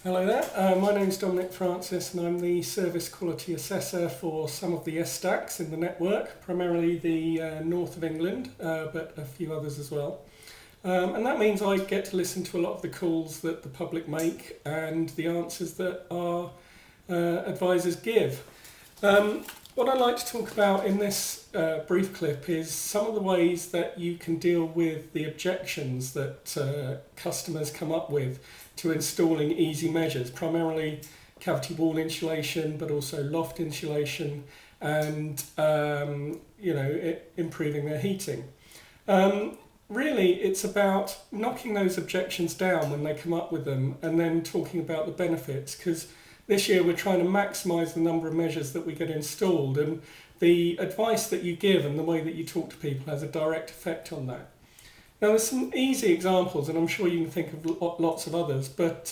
Hello there, my name is Dominic Francis and I'm the Service Quality Assessor for some of the SDACs in the network, primarily the north of England, but a few others as well. And that means I get to listen to a lot of the calls that the public make and the answers that our advisors give. What I'd like to talk about in this brief clip is some of the ways that you can deal with the objections that customers come up with to installing easy measures, primarily cavity wall insulation, but also loft insulation and improving their heating. Really, it's about knocking those objections down when they come up with them and then talking about the benefits, because this year we're trying to maximise the number of measures that we get installed, and the advice that you give and the way that you talk to people has a direct effect on that. Now there's some easy examples, and I'm sure you can think of lots of others, but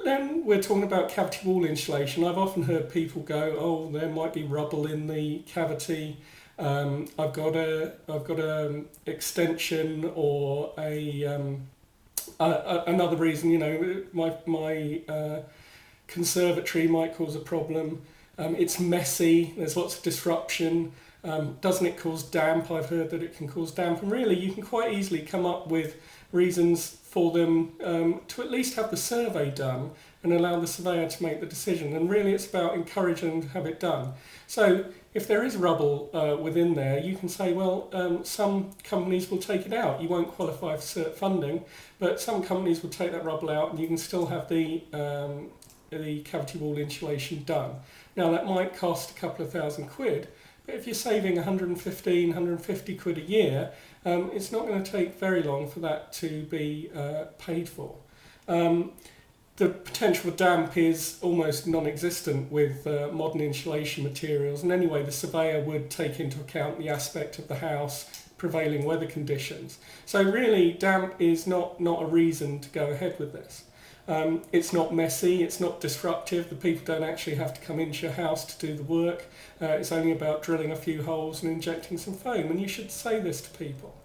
when we're talking about cavity wall insulation, I've often heard people go, oh, there might be rubble in the cavity, I've got a extension or another reason, my conservatory might cause a problem, it's messy, there's lots of disruption, doesn't it cause damp? I've heard that it can cause damp, and really you can quite easily come up with reasons for them to at least have the survey done and allow the surveyor to make the decision, and really it's about encouraging them to have it done. So if there is rubble within there, you can say, well, some companies will take it out. You won't qualify for CERT funding, but some companies will take that rubble out and you can still have the cavity wall insulation done. Now that might cost a couple of £1,000, but if you're saving 150 quid a year, it's not going to take very long for that to be paid for. The potential for damp is almost non-existent with modern insulation materials, and anyway the surveyor would take into account the aspect of the house, prevailing weather conditions. So really damp is not a reason to go ahead with this. It's not messy, it's not disruptive, the people don't actually have to come into your house to do the work. It's only about drilling a few holes and injecting some foam, and you should say this to people.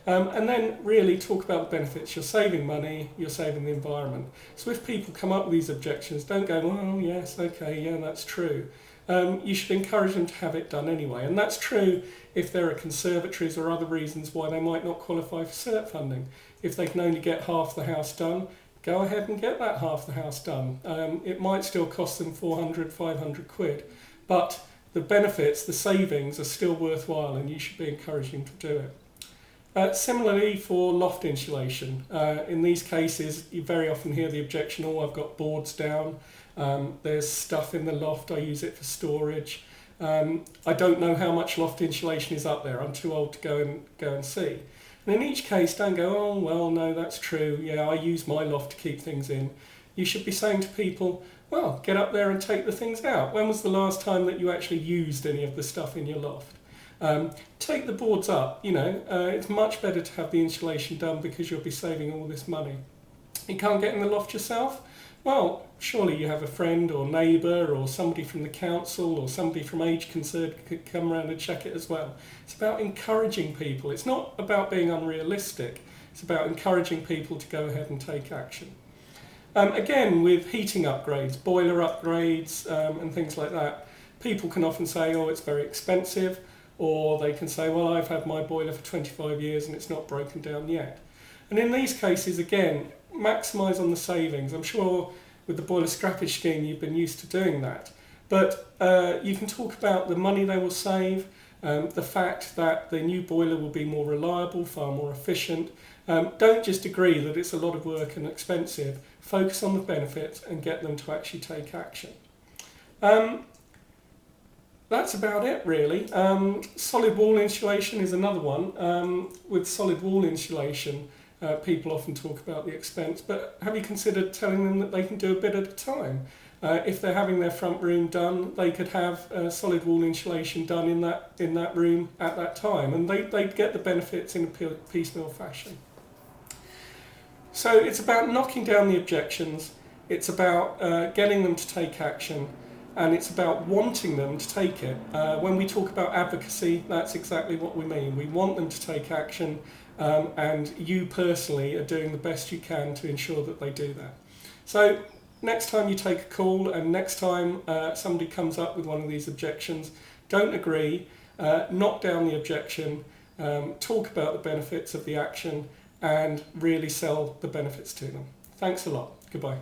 And then really talk about the benefits. You're saving money, you're saving the environment. So if people come up with these objections, don't go, well, yes, okay, yeah, that's true. You should encourage them to have it done anyway. And that's true if there are conservatories or other reasons why they might not qualify for CERT funding. If they can only get half the house done, go ahead and get that half the house done. It might still cost them 400, 500 quid, but the benefits, the savings are still worthwhile, and you should be encouraging to do it. Similarly for loft insulation, in these cases you very often hear the objection, oh, I've got boards down, there's stuff in the loft, I use it for storage. I don't know how much loft insulation is up there, I'm too old to go and see. And in each case, don't go, oh, well, no, that's true, yeah, I use my loft to keep things in. You should be saying to people, well, get up there and take the things out. When was the last time that you actually used any of the stuff in your loft? Take the boards up, it's much better to have the insulation done because you'll be saving all this money. You can't get in the loft yourself? Well, surely you have a friend or neighbour or somebody from the council or somebody from Age Concern could come around and check it as well. It's about encouraging people. It's not about being unrealistic. It's about encouraging people to go ahead and take action. Again, with heating upgrades, boiler upgrades and things like that, people can often say, oh, it's very expensive, or they can say, well, I've had my boiler for 25 years and it's not broken down yet. And in these cases, again, maximise on the savings. I'm sure with the boiler scrappage scheme you've been used to doing that. But you can talk about the money they will save, the fact that the new boiler will be more reliable, far more efficient. Don't just agree that it's a lot of work and expensive. Focus on the benefits and get them to actually take action. That's about it, really. Solid wall insulation is another one. With solid wall insulation, people often talk about the expense, but have you considered telling them that they can do a bit at a time? If they're having their front room done, they could have solid wall insulation done in that room at that time, and they'd get the benefits in a piecemeal fashion. So it's about knocking down the objections, it's about getting them to take action, and it's about wanting them to take it. When we talk about advocacy, that's exactly what we mean. We want them to take action, and you personally are doing the best you can to ensure that they do that. So next time you take a call and next time somebody comes up with one of these objections, don't agree, knock down the objection, talk about the benefits of the action and really sell the benefits to them. Thanks a lot. Goodbye.